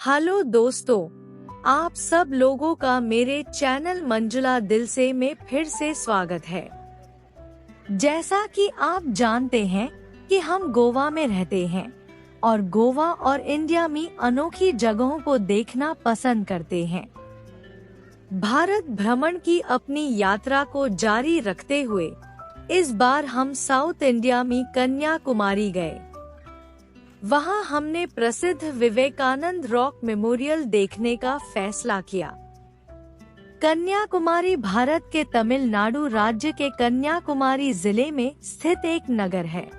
Hello दोस्तों, आप सब लोगों का मेरे चैनल मंजुला दिल से में फिर से स्वागत है। जैसा कि आप जानते हैं कि हम गोवा में रहते हैं और गोवा और इंडिया में अनोखी जगहों को देखना पसंद करते हैं। भारत भ्रमण की अपनी यात्रा को जारी रखते हुए इस बार हम साउथ इंडिया में कन्याकुमारी गए। वहां हमने प्रसिद्ध विवेकानंद रॉक मेमोरियल देखने का फैसला किया। कन्याकुमारी भारत के तमिलनाडु राज्य के कन्याकुमारी जिले में स्थित एक नगर है।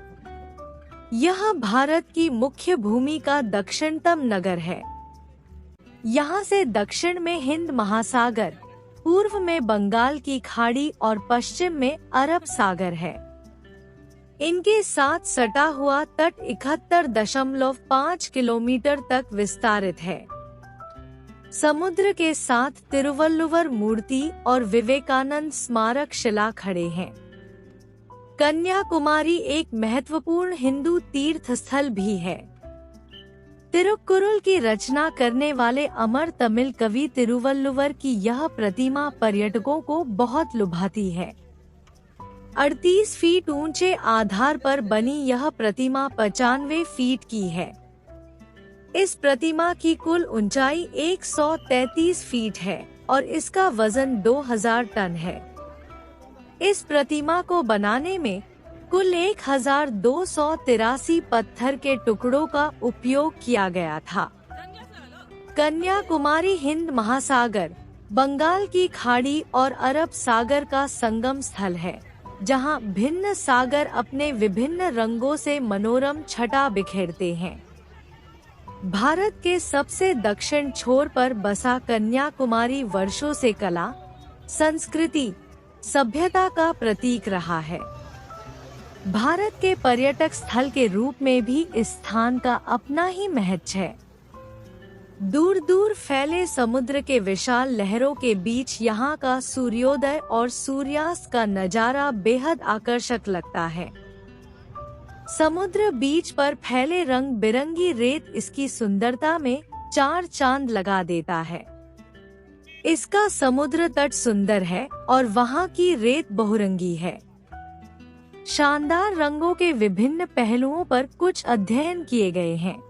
यह भारत की मुख्य भूमि का दक्षिणतम नगर है। यहाँ से दक्षिण में हिंद महासागर, पूर्व में बंगाल की खाड़ी और पश्चिम में अरब सागर है। इनके साथ सटा हुआ तट 71.5 किलोमीटर तक विस्तारित है। समुद्र के साथ तिरुवल्लुवर मूर्ति और विवेकानंद स्मारक शिला खड़े हैं। कन्याकुमारी एक महत्वपूर्ण हिंदू तीर्थ स्थल भी है। तिरुक्कुरुल की रचना करने वाले अमर तमिल कवि तिरुवल्लुवर की यह प्रतिमा पर्यटकों को बहुत लुभाती है। 38 फीट ऊंचे आधार पर बनी यह प्रतिमा 95 फीट की है। इस प्रतिमा की कुल ऊंचाई 133 फीट है और इसका वजन 2000 टन है। इस प्रतिमा को बनाने में कुल 1283 पत्थर के टुकड़ों का उपयोग किया गया था। कन्याकुमारी हिंद महासागर, बंगाल की खाड़ी और अरब सागर का संगम स्थल है, जहां भिन्न सागर अपने विभिन्न रंगों से मनोरम छटा बिखेरते हैं। भारत के सबसे दक्षिण छोर पर बसा कन्याकुमारी वर्षों से कला, संस्कृति, सभ्यता का प्रतीक रहा है। भारत के पर्यटक स्थल के रूप में भी इस स्थान का अपना ही महत्व है। दूर दूर फैले समुद्र के विशाल लहरों के बीच यहाँ का सूर्योदय और सूर्यास्त का नजारा बेहद आकर्षक लगता है। समुद्र बीच पर फैले रंग बिरंगी रेत इसकी सुंदरता में चार चांद लगा देता है। इसका समुद्र तट सुंदर है और वहाँ की रेत बहुरंगी है। शानदार रंगों के विभिन्न पहलुओं पर कुछ अध्ययन किए गए हैं।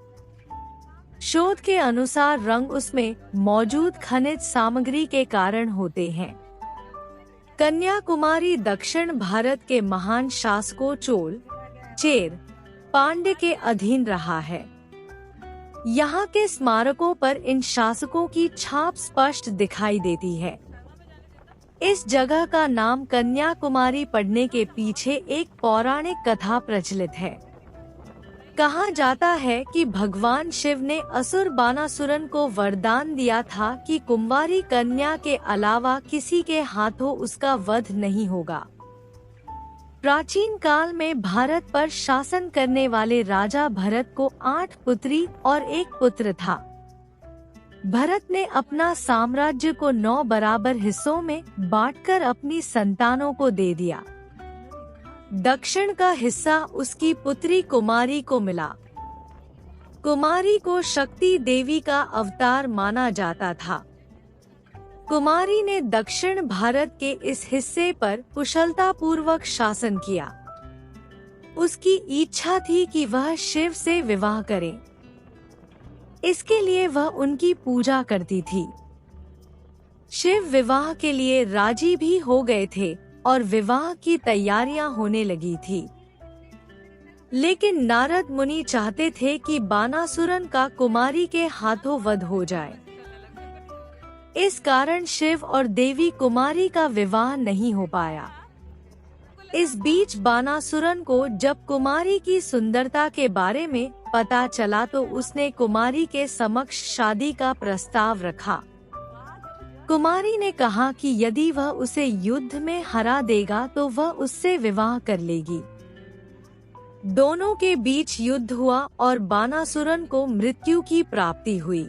शोध के अनुसार रंग उसमें मौजूद खनिज सामग्री के कारण होते हैं। कन्याकुमारी दक्षिण भारत के महान शासकों चोल, चेर, पांड्य के अधीन रहा है। यहाँ के स्मारकों पर इन शासकों की छाप स्पष्ट दिखाई देती है। इस जगह का नाम कन्याकुमारी पड़ने के पीछे एक पौराणिक कथा प्रचलित है। कहा जाता है कि भगवान शिव ने असुर बानासुरन को वरदान दिया था कि कुंवारी कन्या के अलावा किसी के हाथों उसका वध नहीं होगा। प्राचीन काल में भारत पर शासन करने वाले राजा भरत को 8 पुत्री और 1 पुत्र था। भरत ने अपना साम्राज्य को 9 बराबर हिस्सों में बांटकर अपनी संतानों को दे दिया। दक्षिण का हिस्सा उसकी पुत्री कुमारी को मिला। कुमारी को शक्ति देवी का अवतार माना जाता था। कुमारी ने दक्षिण भारत के इस हिस्से पर कुशलतापूर्वक शासन किया। उसकी इच्छा थी कि वह शिव से विवाह करे। इसके लिए वह उनकी पूजा करती थी। शिव विवाह के लिए राजी भी हो गए थे और विवाह की तैयारियां होने लगी थी। लेकिन नारद मुनि चाहते थे कि बानासुरन का कुमारी के हाथों वध हो जाए। इस कारण शिव और देवी कुमारी का विवाह नहीं हो पाया। इस बीच बानासुरन को जब कुमारी की सुंदरता के बारे में पता चला तो उसने कुमारी के समक्ष शादी का प्रस्ताव रखा। कुमारी ने कहा कि यदि वह उसे युद्ध में हरा देगा तो वह उससे विवाह कर लेगी। दोनों के बीच युद्ध हुआ और बानासुरन को मृत्यु की प्राप्ति हुई।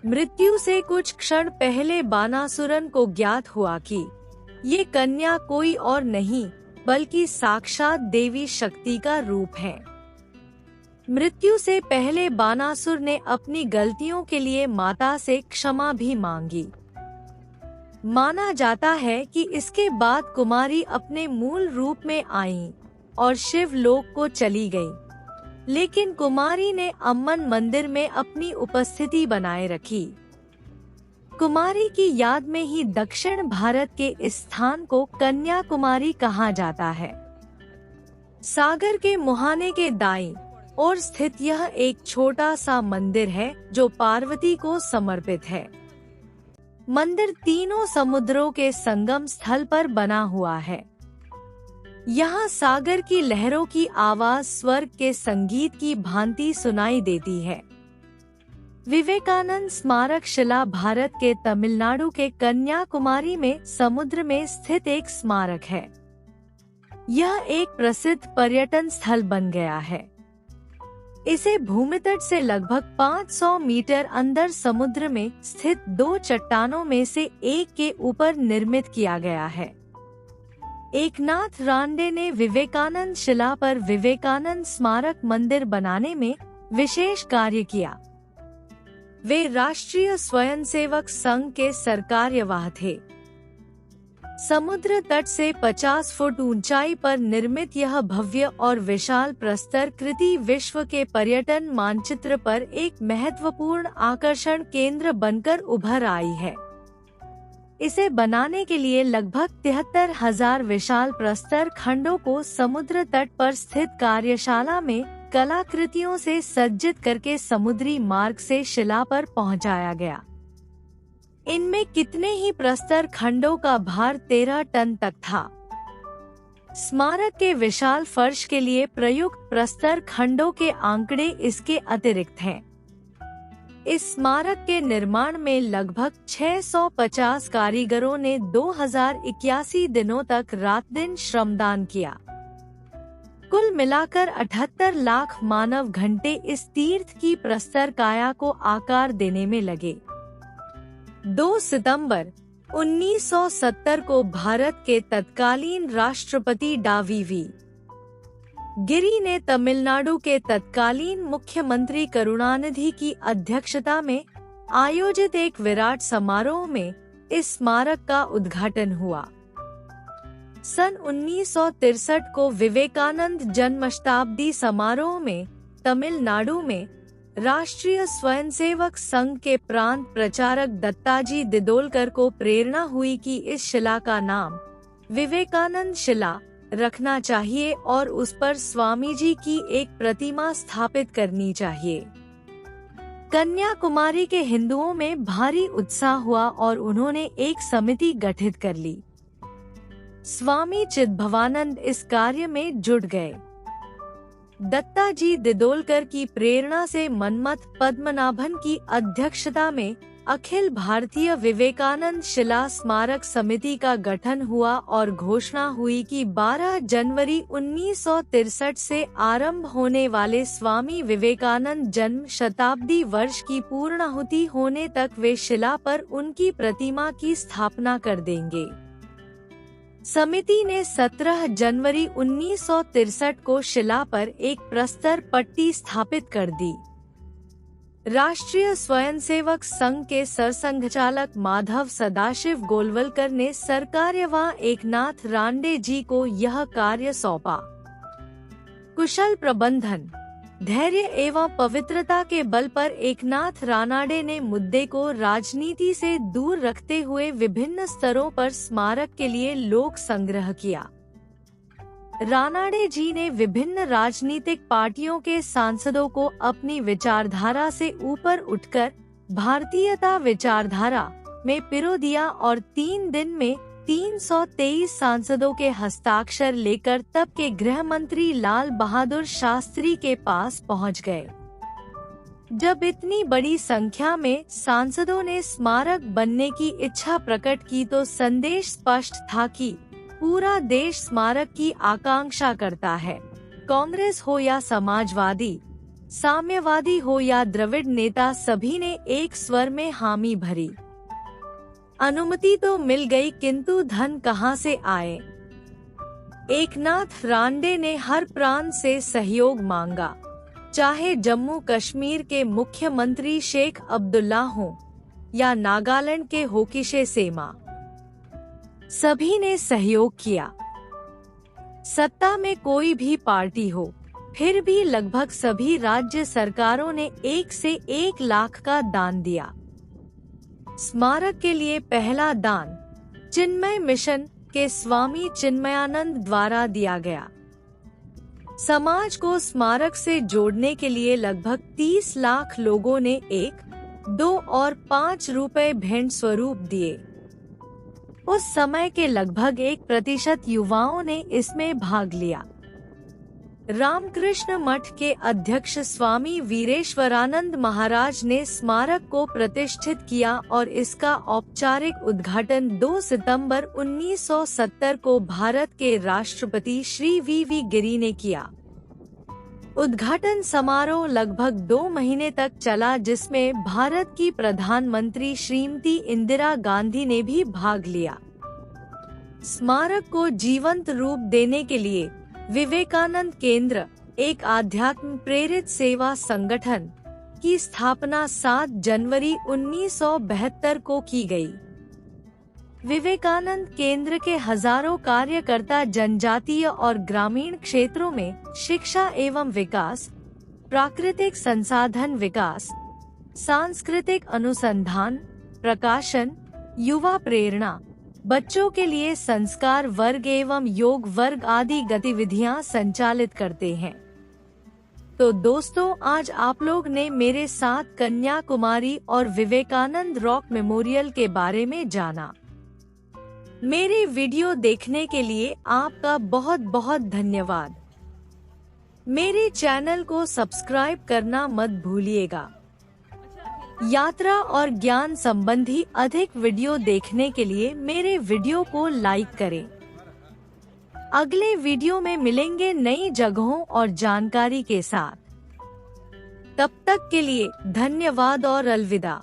मृत्यु से कुछ क्षण पहले बानासुरन को ज्ञात हुआ कि ये कन्या कोई और नहीं बल्कि साक्षात देवी शक्ति का रूप है। मृत्यु से पहले बानासुर ने अपनी गलतियों के लिए माता से क्षमा भी मांगी। माना जाता है कि इसके बाद कुमारी अपने मूल रूप में आईं और शिव लोक को चली गई, लेकिन कुमारी ने अम्मन मंदिर में अपनी उपस्थिति बनाए रखी। कुमारी की याद में ही दक्षिण भारत के इस स्थान को कन्याकुमारी कहा जाता है। सागर के मुहाने के दाईं ओर स्थित यह एक छोटा सा मंदिर है जो पार्वती को समर्पित है। मंदिर तीनों समुद्रों के संगम स्थल पर बना हुआ है। यहाँ सागर की लहरों की आवाज स्वर्ग के संगीत की भांति सुनाई देती है। विवेकानंद स्मारक शिला भारत के तमिलनाडु के कन्याकुमारी में समुद्र में स्थित एक स्मारक है। यह एक प्रसिद्ध पर्यटन स्थल बन गया है। इसे भूमितट से लगभग 500 मीटर अंदर समुद्र में स्थित 2 चट्टानों में से एक के ऊपर निर्मित किया गया है। एकनाथ रांडे ने विवेकानंद शिला पर विवेकानंद स्मारक मंदिर बनाने में विशेष कार्य किया। वे राष्ट्रीय स्वयंसेवक संघ के सरकार्यवाह थे। समुद्र तट से 50 फुट ऊंचाई पर निर्मित यह भव्य और विशाल प्रस्तर कृति विश्व के पर्यटन मानचित्र पर एक महत्वपूर्ण आकर्षण केंद्र बनकर उभर आई है। इसे बनाने के लिए लगभग 73,000 विशाल प्रस्तर खंडों को समुद्र तट पर स्थित कार्यशाला में कलाकृतियों से सज्जित करके समुद्री मार्ग से शिला पर पहुंचाया गया। इनमें कितने ही प्रस्तर खंडों का भार 13 टन तक था। स्मारक के विशाल फर्श के लिए प्रयुक्त प्रस्तर खंडों के आंकड़े इसके अतिरिक्त हैं। इस स्मारक के निर्माण में लगभग 650 कारीगरों ने 2081 दिनों तक रात दिन श्रमदान किया। कुल मिलाकर 78 लाख मानव घंटे इस तीर्थ की प्रस्तर काया को आकार देने में लगे। 2 सितंबर 1970 को भारत के तत्कालीन राष्ट्रपति डा.वी.वी. गिरी ने तमिलनाडु के तत्कालीन मुख्यमंत्री करुणानिधि की अध्यक्षता में आयोजित एक विराट समारोह में इस स्मारक का उद्घाटन हुआ। सन 1963 को विवेकानंद जन्मशताब्दी समारोह में तमिलनाडु में राष्ट्रीय स्वयंसेवक संघ के प्रांत प्रचारक दत्ताजी दिदोलकर को प्रेरणा हुई कि इस शिला का नाम विवेकानंद शिला रखना चाहिए और उस पर स्वामी जी की एक प्रतिमा स्थापित करनी चाहिए। कन्याकुमारी के हिंदुओं में भारी उत्साह हुआ और उन्होंने एक समिति गठित कर ली। स्वामी चिदभवानंद इस कार्य में जुट गए। दत्ताजी दिदोलकर की प्रेरणा से मनमथ पद्मनाभन की अध्यक्षता में अखिल भारतीय विवेकानंद शिला स्मारक समिति का गठन हुआ और घोषणा हुई कि 12 जनवरी 1963 से आरंभ होने वाले स्वामी विवेकानंद जन्म शताब्दी वर्ष की पूर्णाहुति होने तक वे शिला पर उनकी प्रतिमा की स्थापना कर देंगे। समिति ने 17 जनवरी 1963 को शिला पर एक प्रस्तर पट्टी स्थापित कर दी। राष्ट्रीय स्वयंसेवक संघ के सरसंघचालक माधव सदाशिव गोलवलकर ने सरकार्यवाह एकनाथ रांडे जी को यह कार्य सौंपा। कुशल प्रबंधन, धैर्य एवं पवित्रता के बल पर एकनाथ रानाडे ने मुद्दे को राजनीति से दूर रखते हुए विभिन्न स्तरों पर स्मारक के लिए लोक संग्रह किया। रानाडे जी ने विभिन्न राजनीतिक पार्टियों के सांसदों को अपनी विचारधारा से ऊपर उठकर भारतीयता विचारधारा में पिरो दिया और 3 दिन में 323 सांसदों के हस्ताक्षर लेकर तब के गृह मंत्री लाल बहादुर शास्त्री के पास पहुंच गए। जब इतनी बड़ी संख्या में सांसदों ने स्मारक बनने की इच्छा प्रकट की तो संदेश स्पष्ट था कि पूरा देश स्मारक की आकांक्षा करता है। कांग्रेस हो या समाजवादी, साम्यवादी हो या द्रविड़ नेता, सभी ने एक स्वर में हामी भरी। अनुमति तो मिल गई, किंतु धन कहां से आए? एकनाथ रांडे ने हर प्रांत से सहयोग मांगा। चाहे जम्मू कश्मीर के मुख्यमंत्री शेख अब्दुल्ला हों या नागालैंड के होकिशे सेमा, सभी ने सहयोग किया। सत्ता में कोई भी पार्टी हो, फिर भी लगभग सभी राज्य सरकारों ने 1 से 1 लाख का दान दिया। स्मारक के लिए पहला दान चिन्मय मिशन के स्वामी चिन्मयानंद द्वारा दिया गया। समाज को स्मारक से जोड़ने के लिए लगभग 30 लाख लोगों ने 1, 2 और 5 रुपए भेंट स्वरूप दिए। उस समय के लगभग 1% युवाओं ने इसमें भाग लिया। रामकृष्ण मठ के अध्यक्ष स्वामी वीरेश्वरानंद महाराज ने स्मारक को प्रतिष्ठित किया और इसका औपचारिक उद्घाटन 2 सितंबर 1970 को भारत के राष्ट्रपति श्री वी गिरि ने किया। उद्घाटन समारोह लगभग 2 महीने तक चला, जिसमें भारत की प्रधानमंत्री श्रीमती इंदिरा गांधी ने भी भाग लिया। स्मारक को जीवंत रूप देने के लिए विवेकानंद केंद्र, एक आध्यात्म प्रेरित सेवा संगठन, की स्थापना 7 जनवरी 1972 को की गई। विवेकानंद केंद्र के हजारों कार्यकर्ता जनजातीय और ग्रामीण क्षेत्रों में शिक्षा एवं विकास, प्राकृतिक संसाधन विकास, सांस्कृतिक अनुसंधान, प्रकाशन, युवा प्रेरणा, बच्चों के लिए संस्कार वर्ग एवं योग वर्ग आदि गतिविधियां संचालित करते हैं। तो दोस्तों, आज आप लोग ने मेरे साथ कन्याकुमारी और विवेकानंद रॉक मेमोरियल के बारे में जाना। मेरे वीडियो देखने के लिए आपका बहुत बहुत धन्यवाद। मेरे चैनल को सब्सक्राइब करना मत भूलिएगा। यात्रा और ज्ञान संबंधी अधिक वीडियो देखने के लिए मेरे वीडियो को लाइक करें। अगले वीडियो में मिलेंगे नई जगहों और जानकारी के साथ। तब तक के लिए धन्यवाद और अलविदा।